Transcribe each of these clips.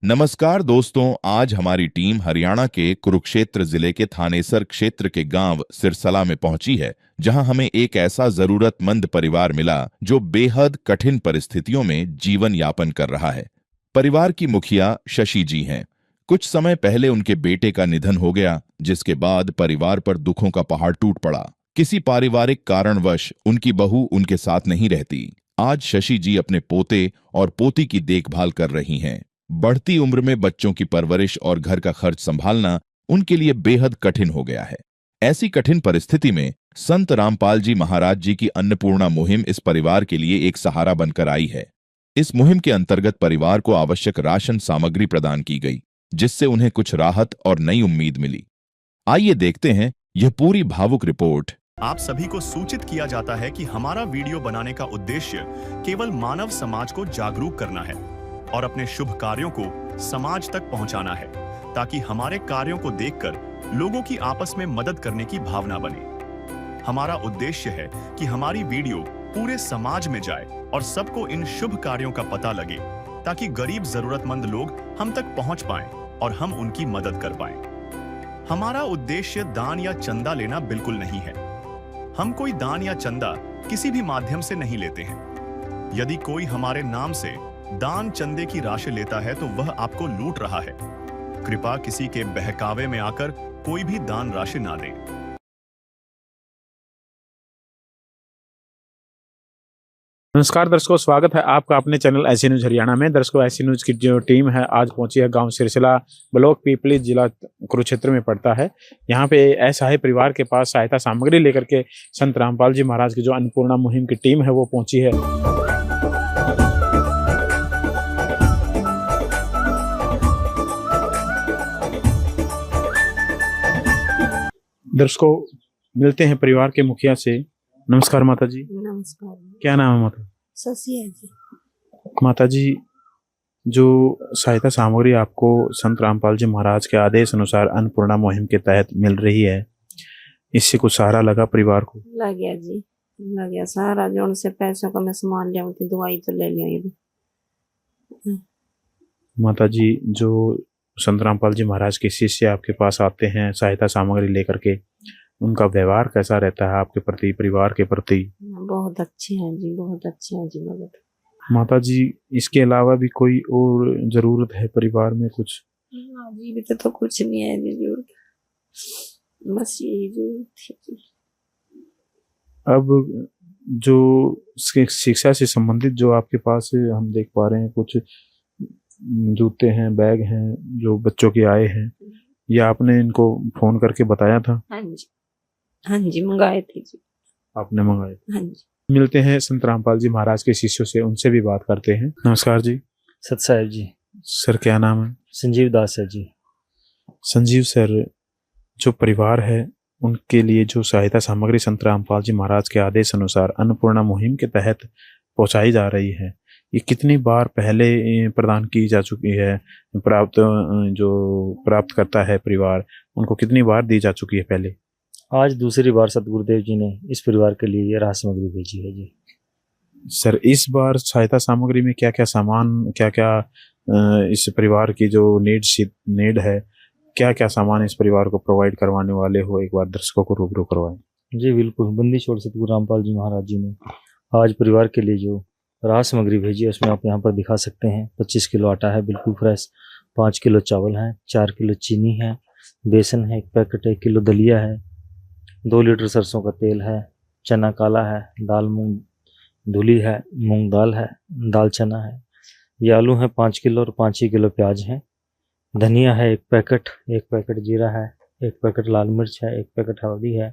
नमस्कार दोस्तों, आज हमारी टीम हरियाणा के कुरुक्षेत्र जिले के थानेसर क्षेत्र के गांव सिरसला में पहुंची है, जहां हमें एक ऐसा जरूरतमंद परिवार मिला जो बेहद कठिन परिस्थितियों में जीवन यापन कर रहा है। परिवार की मुखिया शशि जी हैं। कुछ समय पहले उनके बेटे का निधन हो गया, जिसके बाद परिवार पर दुखों का पहाड़ टूट पड़ा। किसी पारिवारिक कारणवश उनकी बहू उनके साथ नहीं रहती। आज शशि जी अपने पोते और पोती की देखभाल कर रही हैं। बढ़ती उम्र में बच्चों की परवरिश और घर का खर्च संभालना उनके लिए बेहद कठिन हो गया है। ऐसी कठिन परिस्थिति में संत रामपाल जी महाराज जी की अन्नपूर्णा मुहिम इस परिवार के लिए एक सहारा बनकर आई है। इस मुहिम के अंतर्गत परिवार को आवश्यक राशन सामग्री प्रदान की गई, जिससे उन्हें कुछ राहत और नई उम्मीद मिली। आइए देखते हैं यह पूरी भावुक रिपोर्ट। आप सभी को सूचित किया जाता है कि हमारा वीडियो बनाने का उद्देश्य केवल मानव समाज को जागरूक करना है और अपने शुभ कार्यों को समाज तक पहुंचाना है, ताकि हमारे कार्यों को देखकर लोगों की आपस में मदद करने की भावना बने। हमारा उद्देश्य है कि हमारी वीडियो पूरे समाज में जाए और सबको इन शुभ कार्यों का पता लगे, ताकि गरीब जरूरतमंद लोग हम तक पहुंच पाएं और हम उनकी मदद कर पाएं। हमारा उद्देश्य दान या चंदा लेना बिल्कुल नहीं है। हम कोई दान या चंदा किसी भी माध्यम से नहीं लेते हैं। यदि कोई हमारे नाम से दान चंदे की राशि लेता है तो वह आपको लूट रहा है। कृपया किसी के बहकावे में आकर कोई भी दान राशि ना दें। नमस्कार दर्शकों, स्वागत है आपका अपने चैनल ऐसी न्यूज हरियाणा में। दर्शकों, ऐसी न्यूज की जो टीम है आज पहुंची है गांव सिरसिला, ब्लॉक पीपली, जिला कुरुक्षेत्र में पड़ता है। यहां पे असहाय परिवार के पास सहायता सामग्री लेकर के संत रामपाल जी महाराज की जो अन्नपूर्णा मुहिम की टीम है वो पहुंची है। दर्शकों, मिलते हैं परिवार के मुखिया से। नमस्कार माता जी। नमस्कार। क्या नाम है माता? शशि है जी। माता जी, जो सहायता सामग्री आपको संत रामपाल जी महाराज के आदेश अनुसार अन्नपूर्णा मुहिम के तहत मिल रही है, इससे कुछ सहारा लगा परिवार को? लग गया जी, लग गया सहारा। जो उनसे पैसों का मैं सामान ले थी, दवाई तो ले लिया। माता जी, जो संत रामपाल जी महाराज के शिष्य आपके पास आते हैं सहायता सामग्री लेकर के, उनका व्यवहार कैसा रहता है आपके प्रति, परिवार के प्रति? बहुत अच्छे हैं जी, बहुत अच्छे हैं जी मदद। माता जी, इसके अलावा भी कोई और जरूरत है परिवार में कुछ? जी भी तो कुछ नहीं है जी, जरूरत बस यही जरूरत है जी। अब जो शिक्षा से संबंधित जो आपके पास हम देख पा रहे हैं, कुछ जूते हैं, बैग हैं जो बच्चों के आए हैं, या आपने इनको फोन करके बताया था? हाँ जी, हाँ जी, मंगाए थे जी। आपने मंगाए? हाँ जी। मिलते हैं संत रामपाल जी महाराज के शिष्यों से, उनसे भी बात करते हैं। नमस्कार जी। सत साहेब जी। सर, क्या नाम है? संजीव दास है जी। संजीव सर, जो परिवार है उनके लिए जो सहायता सामग्री संत रामपाल जी महाराज के आदेश अनुसार अन्नपूर्णा मुहिम के तहत पहुंचाई जा रही है, ये कितनी बार पहले प्रदान की जा चुकी है? प्राप्त करता है परिवार, उनको कितनी बार दी जा चुकी है पहले? आज दूसरी बार सतगुरुदेव जी ने इस परिवार के लिए ये राहत सामग्री भेजी है जी। सर, इस बार सहायता सामग्री में क्या क्या सामान, क्या क्या इस परिवार की जो नीड है, क्या क्या सामान इस परिवार को प्रोवाइड करवाने वाले हो, एक बार दर्शकों को रूबरू करवाएं। जी बिल्कुल। बंदी छोड़ सतगुरु रामपाल जी महाराज जी ने आज परिवार के लिए जो राहत सामग्री भेजी है, उसमें आप यहाँ पर दिखा सकते हैं। 25 किलो आटा है बिल्कुल फ्रेश, 5 किलो चावल है, 4 किलो चीनी है, बेसन है 1 पैकेट, 1 किलो दलिया है, 2 लीटर सरसों का तेल है, चना काला है, दाल मूंग धुली है, मूंग दाल है, दाल चना है, ये आलू है 5 किलो और 5 ही किलो प्याज है, धनिया है 1 पैकेट, 1 पैकेट जीरा है, 1 पैकेट लाल मिर्च है, 1 पैकेट हल्दी है,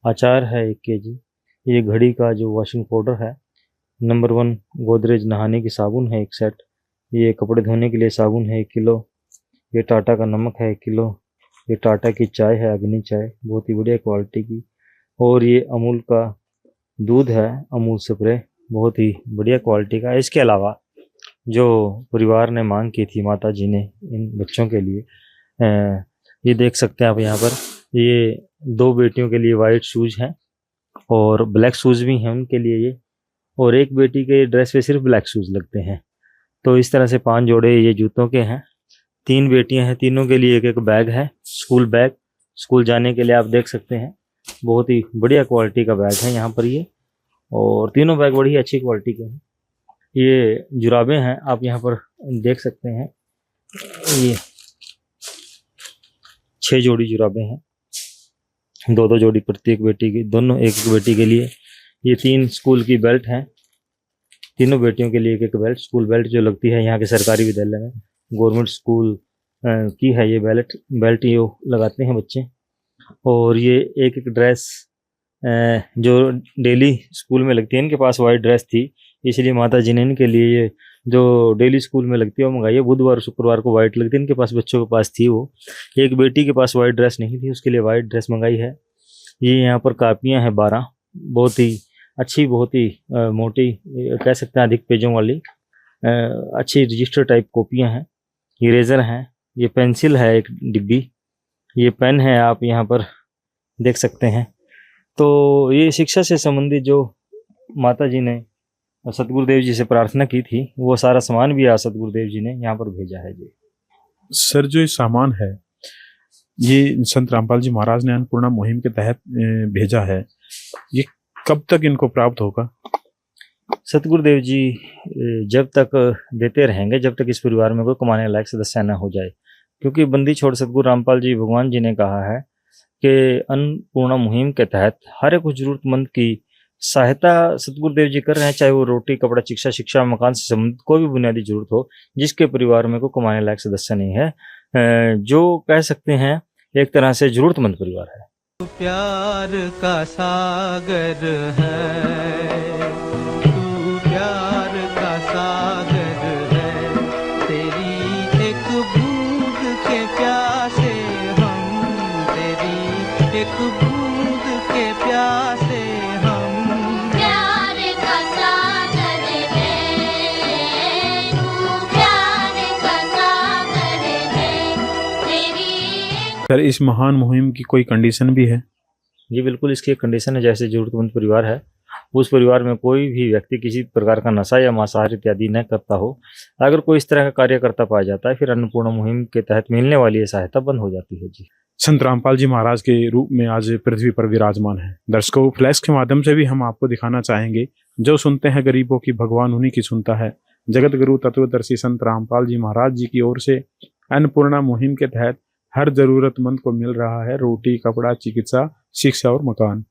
अचार है 1 केजी, ये घड़ी का जो वॉशिंग पाउडर है, नंबर 1 गोदरेज नहाने की साबुन है 1 सेट, ये कपड़े धोने के लिए साबुन है 1 किलो, ये टाटा का नमक है 1 किलो, ये टाटा की चाय है अग्नि चाय, बहुत ही बढ़िया क्वालिटी की, और ये अमूल का दूध है, अमूल स्प्रे, बहुत ही बढ़िया क्वालिटी का। इसके अलावा जो परिवार ने मांग की थी माता जी ने इन बच्चों के लिए, ये देख सकते हैं आप यहाँ पर, ये 2 बेटियों के लिए वाइट शूज हैं और ब्लैक शूज भी हैं उनके लिए ये, और एक बेटी के ड्रेस पे सिर्फ ब्लैक शूज लगते हैं। तो इस तरह से 5 जोड़े ये जूतों के हैं। 3 बेटियां हैं, तीनों के लिए एक एक बैग है, स्कूल बैग। स्कूल जाने के लिए आप देख सकते हैं, बहुत ही बढ़िया क्वालिटी का बैग है यहाँ पर ये, और तीनों बैग बड़ी ही अच्छी क्वालिटी के हैं। ये जुराबें हैं, आप यहाँ पर देख सकते हैं, ये 6 जोड़ी जुराबें हैं, 2-2 जोड़ी प्रत्येक बेटी की, दोनों एक एक बेटी के लिए। ये 3 स्कूल की बेल्ट हैं, तीनों बेटियों के लिए एक एक बेल्ट, स्कूल बेल्ट जो लगती है यहाँ के सरकारी विद्यालय में, गवर्नमेंट स्कूल की है ये बेल्ट ये लगाते हैं बच्चे। और ये एक एक ड्रेस जो डेली स्कूल में लगती है, इनके पास वाइट ड्रेस थी, इसलिए माता जी ने इनके लिए ये जो डेली स्कूल में लगती है वो मंगाई है। बुधवार और शुक्रवार को वाइट लगती है, इनके पास बच्चों के पास थी वो। एक बेटी के पास वाइट ड्रेस नहीं थी, उसके लिए वाइट ड्रेस मंगाई है। ये यहाँ पर कापियाँ हैं 12, बहुत ही अच्छी, बहुत ही मोटी, कह सकते हैं अधिक पेजों वाली अच्छी रजिस्टर टाइप कॉपियाँ हैं। इरेजर हैं, ये पेंसिल है एक डिब्बी, ये पेन है, आप यहाँ पर देख सकते हैं। तो ये शिक्षा से संबंधित जो माता जी ने सतगुरुदेव जी से प्रार्थना की थी, वो सारा सामान भी आज सतगुरुदेव जी ने यहाँ पर भेजा है जी। सर, जो ये सामान है ये संत रामपाल जी महाराज ने अन्नपूर्णा मुहिम के तहत भेजा है, ये कब तक इनको प्राप्त होगा? सतगुरुदेव जी जब तक देते रहेंगे, जब तक इस परिवार में कोई कमाने लायक सदस्य न हो जाए। क्योंकि बंदी छोड़ सतगुरु रामपाल जी भगवान जी ने कहा है कि अन्नपूर्णा मुहिम के तहत हर एक जरूरतमंद की सहायता सतगुरुदेव जी कर रहे हैं, चाहे वो रोटी, कपड़ा, शिक्षा, मकान से संबंधित कोई भी बुनियादी जरूरत हो, जिसके परिवार में कोई कमाने लायक सदस्य नहीं है, जो कह सकते हैं एक तरह से जरूरतमंद परिवार है। प्यार का सागर है, तू प्यार का सागर है, तेरी एक बूंद के प्यासे हम, तेरी एक बूंद के प्यासे हम। प्यार का सागर है, तू प्यार का सागर है, तेरी। सर, इस महान मुहिम की कोई कंडीशन भी है? जी बिल्कुल, इसकी एक कंडीशन है, जैसे जरूरतमंद परिवार है, उस परिवार में कोई भी व्यक्ति किसी प्रकार का नशा या मांसाहार इत्यादि न करता हो। अगर कोई इस तरह का कार्य करता पाया जाता है, फिर अन्नपूर्णा मुहिम के तहत मिलने वाली ये सहायता बंद हो जाती है जी। संत रामपाल जी महाराज के रूप में आज पृथ्वी पर विराजमान है। दर्शकों, फ्लैश के माध्यम से भी हम आपको दिखाना चाहेंगे, जो सुनते हैं गरीबों की, भगवान उन्हीं की सुनता है। जगत गुरु तत्वदर्शी संत रामपाल जी महाराज जी की ओर से अन्नपूर्णा मुहिम के तहत हर जरूरतमंद को मिल रहा है रोटी, कपड़ा, चिकित्सा, शिक्षा और मकान।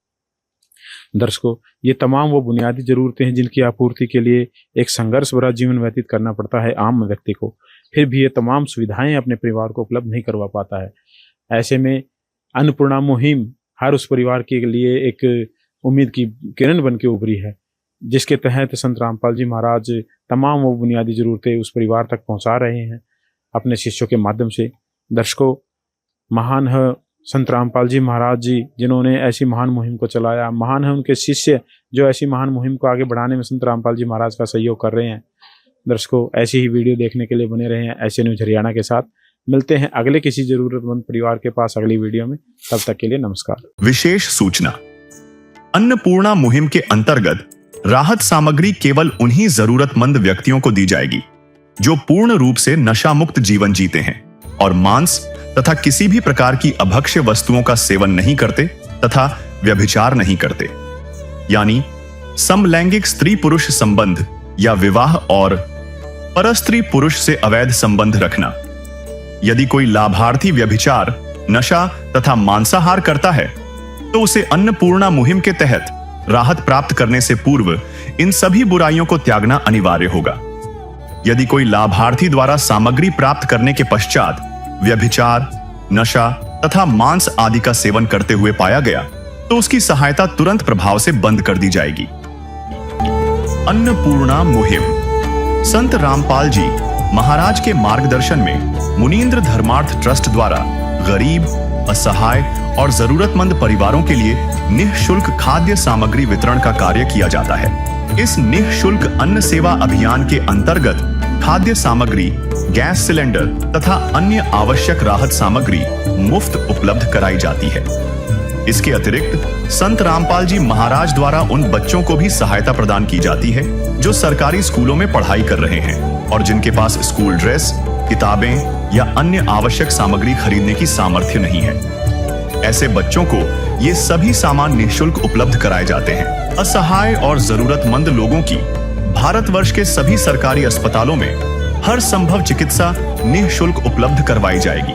दर्शकों, ये तमाम वो बुनियादी जरूरतें हैं जिनकी आपूर्ति के लिए एक संघर्ष भरा जीवन व्यतीत करना पड़ता है आम व्यक्ति को, फिर भी ये तमाम सुविधाएं अपने परिवार को उपलब्ध नहीं करवा पाता है। ऐसे में अन्नपूर्णा मुहिम हर उस परिवार के लिए एक उम्मीद की किरण बन के उभरी है, जिसके तहत संत रामपाल जी महाराज तमाम वो बुनियादी जरूरतें उस परिवार तक पहुंचा रहे हैं अपने शिष्यों के माध्यम से। दर्शकों, महान है संत रामपाल जी महाराज जी, जिन्होंने ऐसी महान मुहिम को चलाया। महान है उनके शिष्य जो ऐसी महान मुहिम को आगे बढ़ाने में संत रामपाल जी महाराज का सहयोग कर रहे हैं। दर्शकों, ऐसी ही वीडियो देखने के लिए बने रहे हैं ऐसे न्यूज हरियाणा के साथ। मिलते हैं अगले किसी जरूरतमंद परिवार के पास अगली वीडियो में, तब तक के लिए नमस्कार। विशेष सूचना, अन्नपूर्णा मुहिम के अंतर्गत राहत सामग्री केवल उन्हीं जरूरतमंद व्यक्तियों को दी जाएगी जो पूर्ण रूप से नशा मुक्त जीवन जीते हैं और मांस तथा किसी भी प्रकार की अभक्ष्य वस्तुओं का सेवन नहीं करते तथा व्यभिचार नहीं करते, यानी समलैंगिक स्त्री पुरुष संबंध या विवाह और परस्त्री पुरुष से अवैध संबंध रखना। यदि कोई लाभार्थी व्यभिचार, नशा तथा मांसाहार करता है तो उसे अन्नपूर्णा मुहिम के तहत राहत प्राप्त करने से पूर्व इन सभी बुराइयों को त्यागना अनिवार्य होगा। यदि कोई लाभार्थी द्वारा सामग्री प्राप्त करने के पश्चात व्यभिचार, नशा तथा मांस आदि का सेवन करते हुए पाया गया तो उसकी सहायता तुरंत प्रभाव से बंद कर दी जाएगी। अन्नपूर्णा मुहिम संत रामपाल जी महाराज के मार्गदर्शन में मुनीन्द्र धर्मार्थ ट्रस्ट द्वारा गरीब, असहाय और जरूरतमंद परिवारों के लिए निःशुल्क खाद्य सामग्री वितरण का कार्य किया जाता है। इस निःशुल्क अन्न सेवा अभियान के अंतर्गत खाद्य सामग्री, गैस सिलेंडर तथा अन्य आवश्यक राहत सामग्री मुफ्त उपलब्ध कराई जाती है। इसके अतिरिक्त संत रामपाल जी महाराज द्वारा उन बच्चों को भी सहायता प्रदान की जाती है जो सरकारी स्कूलों में पढ़ाई कर रहे हैं और जिनके पास स्कूल ड्रेस, किताबें या अन्य आवश्यक सामग्री खरीदने की सामर्थ्य नहीं है। ऐसे बच्चों को ये सभी सामान निःशुल्क उपलब्ध कराए जाते हैं। असहाय और जरूरतमंद लोगों की भारतवर्ष के सभी सरकारी अस्पतालों में हर संभव चिकित्सा निःशुल्क उपलब्ध करवाई जाएगी,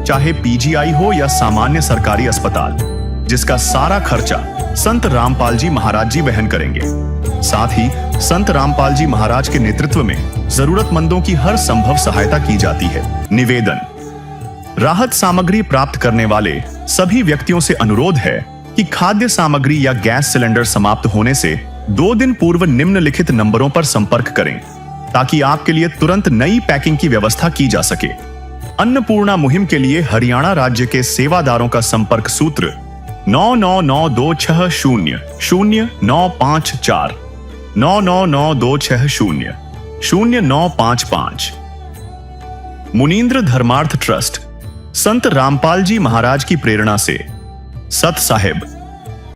चाहे पीजीआई हो या सामान्य सरकारी अस्पताल, जिसका सारा खर्चा संत रामपाल जी महाराज जी वहन करेंगे। साथ ही संत रामपाल जी महाराज के नेतृत्व में जरूरतमंदों की हर संभव सहायता की जाती है। निवेदन: राहत सामग्री प्राप्त करने वाले सभी व्यक्तियों से अनुरोध है कि खाद्य सामग्री या गैस सिलेंडर समाप्त होने से 2 दिन पूर्व निम्नलिखित नंबरों पर संपर्क करें ताकि आपके लिए तुरंत नई पैकिंग की व्यवस्था की जा सके। अन्नपूर्णा मुहिम के लिए हरियाणा राज्य के सेवादारों का संपर्क सूत्र 9992600954 9992600955। मुनींद्र धर्मार्थ ट्रस्ट संत रामपाल जी महाराज की प्रेरणा से सत साहिब